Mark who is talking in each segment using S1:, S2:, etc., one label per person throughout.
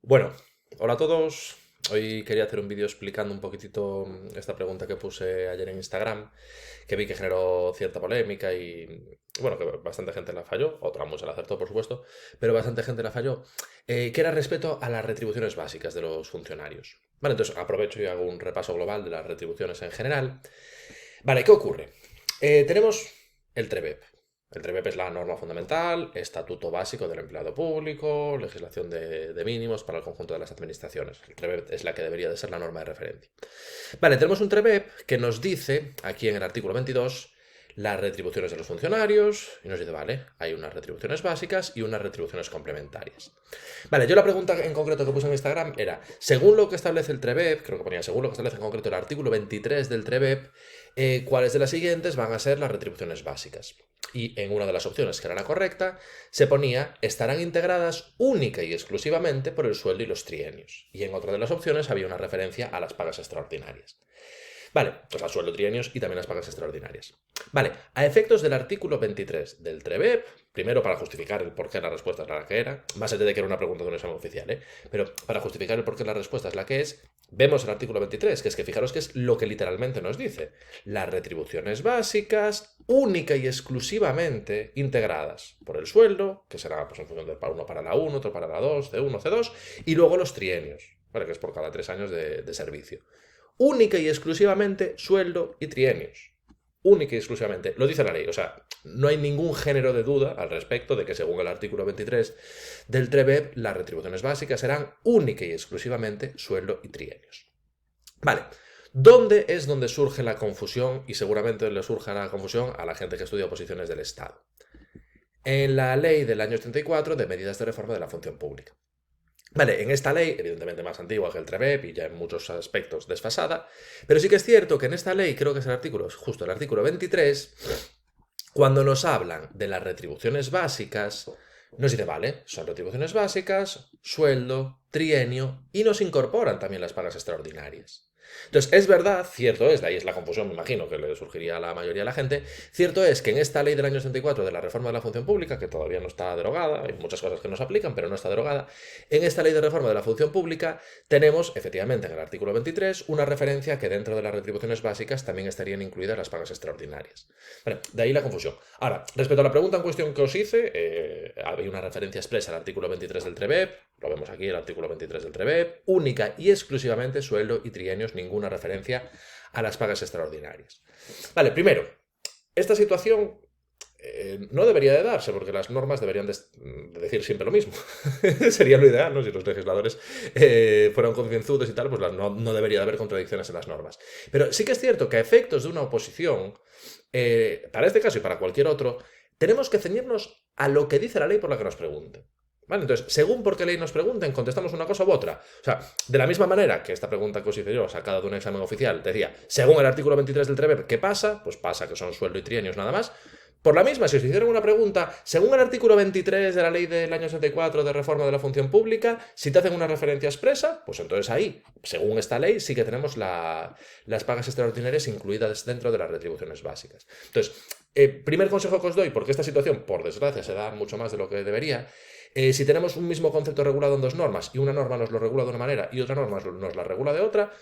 S1: Bueno, hola a todos. Hoy quería hacer un vídeo explicando un poquitito esta pregunta que puse ayer en Instagram, que vi que generó cierta polémica y, bueno, que bastante gente la falló, otra mucha la acertó, por supuesto, pero bastante gente la falló, que era respecto a las retribuciones básicas de los funcionarios. Vale, entonces aprovecho y hago un repaso global de las retribuciones en general. Vale, ¿qué ocurre? Tenemos el TREBEP. El TREBEP es la norma fundamental, estatuto básico del empleado público, legislación de mínimos para el conjunto de las administraciones. El TREBEP es la que debería de ser la norma de referencia. Vale, tenemos un TREBEP que nos dice, aquí en el artículo 22, las retribuciones de los funcionarios, y nos dice, vale, hay unas retribuciones básicas y unas retribuciones complementarias. Vale, yo la pregunta en concreto que puse en Instagram era, según lo que establece el TREBEP, creo que ponía, según lo que establece en concreto el artículo 23 del TREBEP, ¿cuáles de las siguientes van a ser las retribuciones básicas? Y en una de las opciones, que era la correcta, se ponía, estarán integradas única y exclusivamente por el sueldo y los trienios. Y en otra de las opciones había una referencia a las pagas extraordinarias. Vale, pues al sueldo trienios y también las pagas extraordinarias. Vale, a efectos del artículo 23 del TREBEP, primero para justificar el por qué la respuesta es la que era, más allá de que era una pregunta de un examen oficial, pero para justificar el por qué la respuesta es la que es, vemos el artículo 23, que es que fijaros que es lo que literalmente nos dice. Las retribuciones básicas, única y exclusivamente integradas por el sueldo, que será pues, en función de uno para la 1, otro para la 2, C1, C2, y luego los trienios, ¿vale? Que es por cada 3 años de servicio. Única y exclusivamente sueldo y trienios. Única y exclusivamente. Lo dice la ley. O sea, no hay ningún género de duda al respecto de que según el artículo 23 del TREBEP, las retribuciones básicas serán única y exclusivamente sueldo y trienios. Vale. ¿Dónde es donde surge la confusión? Y seguramente le surja la confusión a la gente que estudia oposiciones del Estado. En la ley del año 84 de medidas de reforma de la función pública. Vale, en esta ley, evidentemente más antigua que el TREBEP y ya en muchos aspectos desfasada, pero sí que es cierto que en esta ley, creo que es el artículo, justo el artículo 23, cuando nos hablan de las retribuciones básicas, nos dice, vale, son retribuciones básicas, sueldo, trienio, y nos incorporan también las pagas extraordinarias. Entonces, es verdad, cierto es, de ahí es la confusión, me imagino, que le surgiría a la mayoría de la gente, cierto es que en esta ley del año 64 de la reforma de la función pública, que todavía no está derogada, hay muchas cosas que no se aplican, pero no está derogada, en esta ley de reforma de la función pública tenemos, efectivamente, en el artículo 23, una referencia que dentro de las retribuciones básicas también estarían incluidas las pagas extraordinarias. Vale, de ahí la confusión. Ahora, respecto a la pregunta en cuestión que os hice, había una referencia expresa al artículo 23 del TREBEP, lo vemos aquí, el artículo 23 del TREBEP, única y exclusivamente sueldo y trienios, ninguna referencia a las pagas extraordinarias. Vale, primero, esta situación no debería de darse, porque las normas deberían de decir siempre lo mismo. Sería lo ideal, ¿no? Si los legisladores fueran concienzudos y tal, pues no debería de haber contradicciones en las normas. Pero sí que es cierto que a efectos de una oposición, para este caso y para cualquier otro, tenemos que ceñirnos a lo que dice la ley por la que nos pregunten. ¿Vale? Entonces, según por qué ley nos pregunten, contestamos una cosa u otra. O sea, de la misma manera que esta pregunta que os hice yo, sacada de un examen oficial, decía, según el artículo 23 del TREBEP, ¿qué pasa? Pues pasa que son sueldo y trienios nada más. Por la misma, si os hicieran una pregunta, según el artículo 23 de la ley del año 64 de reforma de la función pública, si te hacen una referencia expresa, pues entonces ahí, según esta ley, sí que tenemos las pagas extraordinarias incluidas dentro de las retribuciones básicas. Entonces, primer consejo que os doy, porque esta situación, por desgracia, se da mucho más de lo que debería, si tenemos un mismo concepto regulado en dos normas y una norma nos lo regula de una manera y otra norma nos la regula de otra,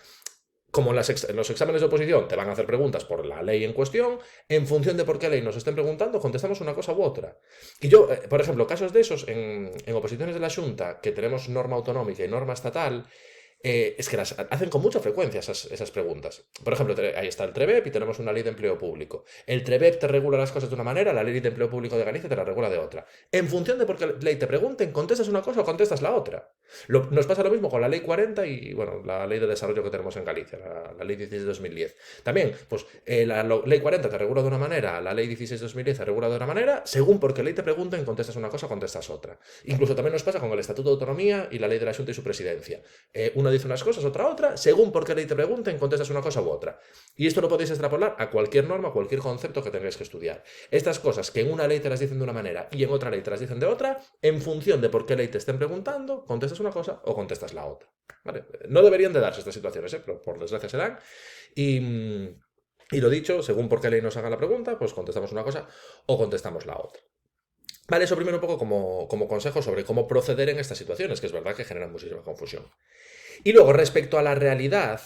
S1: como en los exámenes de oposición te van a hacer preguntas por la ley en cuestión, en función de por qué ley nos estén preguntando, contestamos una cosa u otra. Y yo, por ejemplo, casos de esos en oposiciones de la Junta, que tenemos norma autonómica y norma estatal, es que las hacen con mucha frecuencia esas preguntas. Por ejemplo, ahí está el TREBEP y tenemos una ley de empleo público. El TREBEP te regula las cosas de una manera, la ley de empleo público de Galicia te la regula de otra. En función de por qué ley te pregunten, contestas una cosa o contestas la otra. Nos pasa lo mismo con la ley 40 y, bueno, la ley de desarrollo que tenemos en Galicia, la ley 16 de 2010. También, pues, la ley 40 te regula de una manera, la ley 16 de 2010 te regula de otra manera, según por qué ley te pregunten, contestas una cosa o contestas otra. Incluso también nos pasa con el Estatuto de Autonomía y la ley de la Junta y su presidencia. Una dice unas cosas, otra, según por qué ley te pregunten, contestas una cosa u otra. Y esto lo podéis extrapolar a cualquier norma, a cualquier concepto que tengáis que estudiar. Estas cosas que en una ley te las dicen de una manera y en otra ley te las dicen de otra, en función de por qué ley te estén preguntando, contestas una cosa o contestas la otra. ¿Vale? No deberían de darse estas situaciones, pero por desgracia se dan. Y lo dicho, según por qué ley nos haga la pregunta, pues contestamos una cosa o contestamos la otra. Vale, eso primero un poco como consejo sobre cómo proceder en estas situaciones, que es verdad que generan muchísima confusión. Y luego, respecto a la realidad,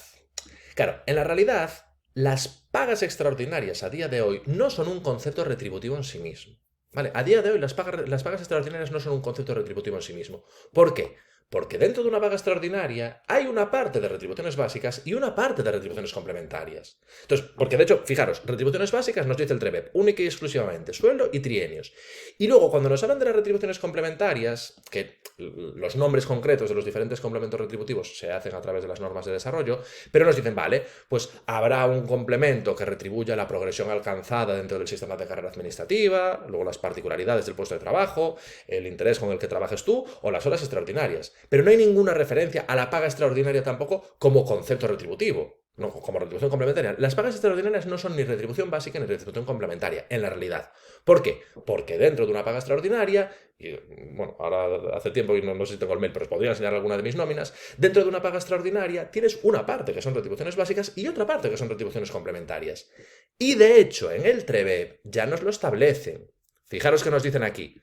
S1: claro, en la realidad, las pagas extraordinarias a día de hoy no son un concepto retributivo en sí mismo. ¿Vale? A día de hoy las pagas extraordinarias no son un concepto retributivo en sí mismo. ¿Por qué? Porque dentro de una paga extraordinaria hay una parte de retribuciones básicas y una parte de retribuciones complementarias. Entonces, porque de hecho, fijaros, retribuciones básicas nos dice el TREBEP, única y exclusivamente, sueldo y trienios. Y luego, cuando nos hablan de las retribuciones complementarias, que los nombres concretos de los diferentes complementos retributivos se hacen a través de las normas de desarrollo, pero nos dicen, vale, pues habrá un complemento que retribuya la progresión alcanzada dentro del sistema de carrera administrativa, luego las particularidades del puesto de trabajo, el interés con el que trabajes tú o las horas extraordinarias. Pero no hay ninguna referencia a la paga extraordinaria tampoco como concepto retributivo. No, como retribución complementaria. Las pagas extraordinarias no son ni retribución básica ni retribución complementaria, en la realidad. ¿Por qué? Porque dentro de una paga extraordinaria, y bueno, ahora hace tiempo y no sé si tengo el mail, pero os podría enseñar alguna de mis nóminas, dentro de una paga extraordinaria tienes una parte que son retribuciones básicas y otra parte que son retribuciones complementarias. Y de hecho, en el TREBEP ya nos lo establecen. Fijaros que nos dicen aquí.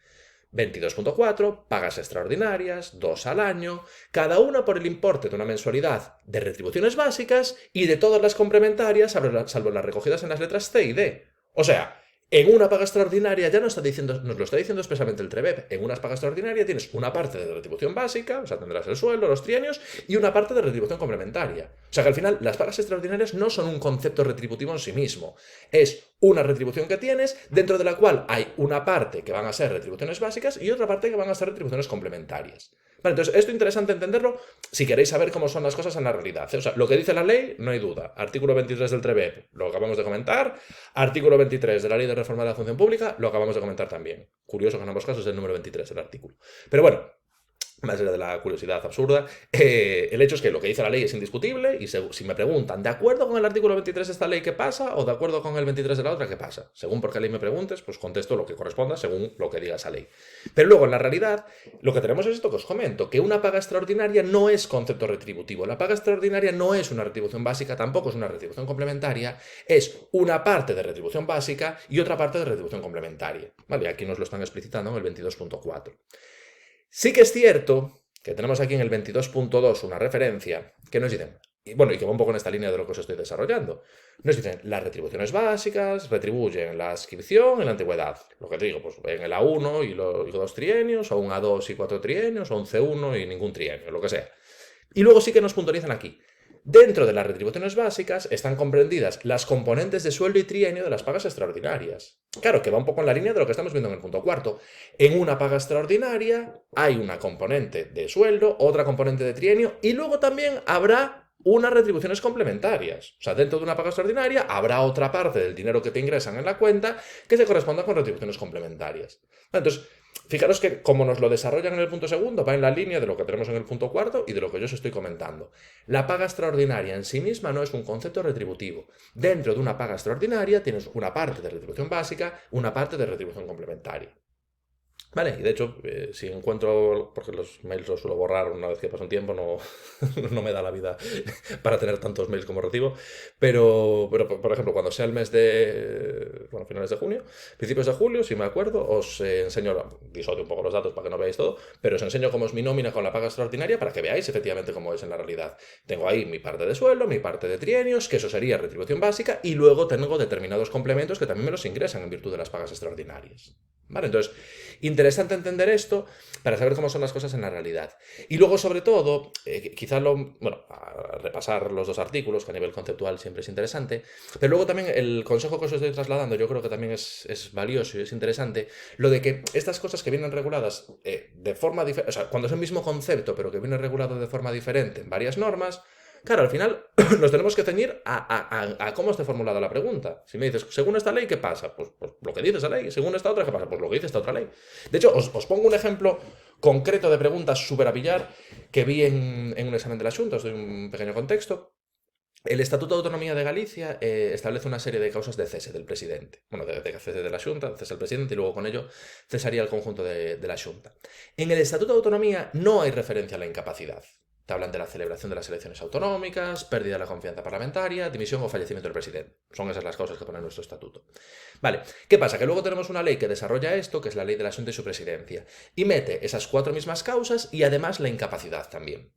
S1: 22.4, pagas extraordinarias, 2 al año, cada una por el importe de una mensualidad de retribuciones básicas y de todas las complementarias, salvo las recogidas en las letras C y D. O sea, en una paga extraordinaria ya nos lo está diciendo expresamente el TREBEP. En una paga extraordinaria tienes una parte de retribución básica, o sea, tendrás el sueldo, los trienios, y una parte de retribución complementaria. O sea que al final las pagas extraordinarias no son un concepto retributivo en sí mismo. Es una retribución que tienes, dentro de la cual hay una parte que van a ser retribuciones básicas y otra parte que van a ser retribuciones complementarias. Vale, entonces, esto es interesante entenderlo si queréis saber cómo son las cosas en la realidad. O sea, lo que dice la ley, no hay duda. Artículo 23 del TREBEP, lo acabamos de comentar. Artículo 23 de la Ley de Reforma de la Función Pública, lo acabamos de comentar también. Curioso que en ambos casos es el número 23 el artículo. Pero bueno, más allá de la curiosidad absurda, el hecho es que lo que dice la ley es indiscutible y si me preguntan, ¿de acuerdo con el artículo 23 de esta ley qué pasa o de acuerdo con el 23 de la otra qué pasa? Según por qué ley me preguntes, pues contesto lo que corresponda según lo que diga esa ley. Pero luego, en la realidad, lo que tenemos es esto que os comento, que una paga extraordinaria no es concepto retributivo. La paga extraordinaria no es una retribución básica, tampoco es una retribución complementaria, es una parte de retribución básica y otra parte de retribución complementaria. Vale, aquí nos lo están explicitando en el 22.4. Sí que es cierto que tenemos aquí en el 22.2 una referencia que nos dicen, y bueno, y que va un poco en esta línea de lo que os estoy desarrollando. Nos dicen, las retribuciones básicas retribuyen la adscripción y la antigüedad. Lo que te digo, pues en el A1 y los 2 trienios, o un A2 y 4 trienios, o un C1 y ningún trienio, lo que sea. Y luego sí que nos puntualizan aquí. Dentro de las retribuciones básicas están comprendidas las componentes de sueldo y trienio de las pagas extraordinarias. Claro, que va un poco en la línea de lo que estamos viendo en el punto cuarto. En una paga extraordinaria hay una componente de sueldo, otra componente de trienio y luego también habrá unas retribuciones complementarias. O sea, dentro de una paga extraordinaria habrá otra parte del dinero que te ingresan en la cuenta que se corresponda con retribuciones complementarias. Entonces, fijaros que como nos lo desarrollan en el punto segundo, va en la línea de lo que tenemos en el punto cuarto y de lo que yo os estoy comentando. La paga extraordinaria en sí misma no es un concepto retributivo. Dentro de una paga extraordinaria tienes una parte de retribución básica, una parte de retribución complementaria. Vale, y de hecho, si encuentro, porque los mails los suelo borrar una vez que pasa un tiempo, no, no me da la vida para tener tantos mails como recibo, pero por ejemplo, cuando sea el mes de, bueno, finales de junio, principios de julio, si me acuerdo, os enseño, disocio un poco los datos para que no veáis todo, pero os enseño cómo es mi nómina con la paga extraordinaria para que veáis efectivamente cómo es en la realidad. Tengo ahí mi parte de sueldo, mi parte de trienios, que eso sería retribución básica, y luego tengo determinados complementos que también me los ingresan en virtud de las pagas extraordinarias. ¿Vale? Entonces, interesante entender esto para saber cómo son las cosas en la realidad. Y luego, sobre todo, quizás bueno, a repasar los dos artículos, que a nivel conceptual siempre es interesante, pero luego también el consejo que os estoy trasladando, yo creo que también es valioso y es interesante, lo de que estas cosas que vienen reguladas de forma diferente, o sea, cuando es el mismo concepto, pero que viene regulado de forma diferente en varias normas, claro, al final nos tenemos que ceñir a cómo esté formulada la pregunta. Si me dices, según esta ley, ¿qué pasa? Pues lo que dice esa ley. Según esta otra, ¿qué pasa? Pues lo que dice esta otra ley. De hecho, os pongo un ejemplo concreto de preguntas súper a pillar que vi en un examen de la Xunta, os doy un pequeño contexto. El Estatuto de Autonomía de Galicia establece una serie de causas de cese del presidente. Bueno, de cese de la Xunta, cese al presidente y luego con ello cesaría el conjunto de la Xunta. En el Estatuto de Autonomía no hay referencia a la incapacidad. Te hablan de la celebración de las elecciones autonómicas, pérdida de la confianza parlamentaria, dimisión o fallecimiento del presidente. Son esas las causas que pone nuestro estatuto. Vale, ¿qué pasa? Que luego tenemos una ley que desarrolla esto, que es la ley de la Xunta y su presidencia, y mete esas 4 mismas causas y además la incapacidad también.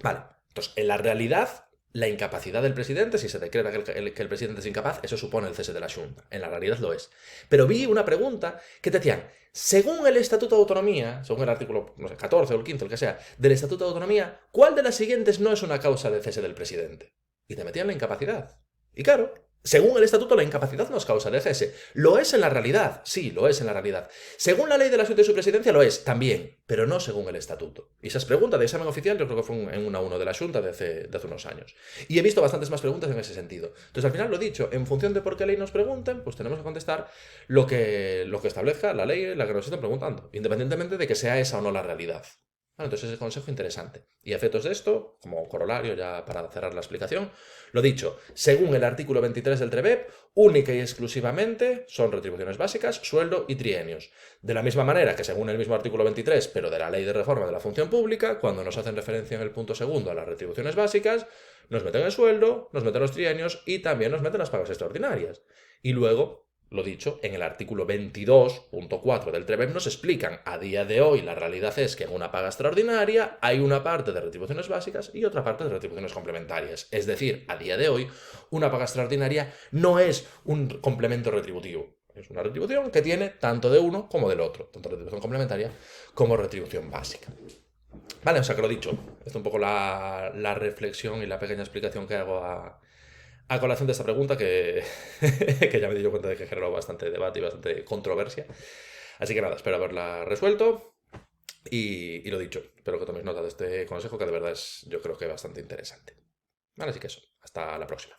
S1: Vale, entonces, en la realidad, la incapacidad del presidente, si se declara que el presidente es incapaz, eso supone el cese de la Xunta. En la realidad lo es. Pero vi una pregunta que te decían, según el Estatuto de Autonomía, según el artículo, no sé, 14 o el 15, el que sea, del Estatuto de Autonomía, ¿cuál de las siguientes no es una causa de cese del presidente? Y te metían la incapacidad. Y claro, según el Estatuto, la incapacidad no es causa de cese. ¿Lo es en la realidad? Sí, lo es en la realidad. Según la ley de la Xunta y su presidencia, lo es también, pero no según el Estatuto. Y esas preguntas de examen oficial yo creo que fue en 1 a 1 de la Xunta de hace unos años. Y he visto bastantes más preguntas en ese sentido. Entonces, al final, lo dicho, en función de por qué ley nos pregunten, pues tenemos que contestar lo que establezca la ley, la que nos estén preguntando, independientemente de que sea esa o no la realidad. Bueno, entonces ese consejo interesante. Y a efectos de esto, como corolario ya para cerrar la explicación, lo dicho, según el artículo 23 del TREBEP, única y exclusivamente son retribuciones básicas, sueldo y trienios. De la misma manera que según el mismo artículo 23, pero de la Ley de Reforma de la Función Pública, cuando nos hacen referencia en el punto segundo a las retribuciones básicas, nos meten el sueldo, nos meten los trienios y también nos meten las pagas extraordinarias. Y luego, lo dicho, en el artículo 22.4 del TREBEP nos explican, a día de hoy la realidad es que en una paga extraordinaria hay una parte de retribuciones básicas y otra parte de retribuciones complementarias. Es decir, a día de hoy, una paga extraordinaria no es un complemento retributivo. Es una retribución que tiene tanto de uno como del otro, tanto retribución complementaria como retribución básica. Vale, o sea que lo dicho, esta es un poco la reflexión y la pequeña explicación que hago a colación de esta pregunta que, que ya me di cuenta de que generó bastante debate y bastante controversia. Así que nada, espero haberla resuelto y lo dicho, espero que toméis nota de este consejo que de verdad es, yo creo que bastante interesante. Vale, así que eso, hasta la próxima.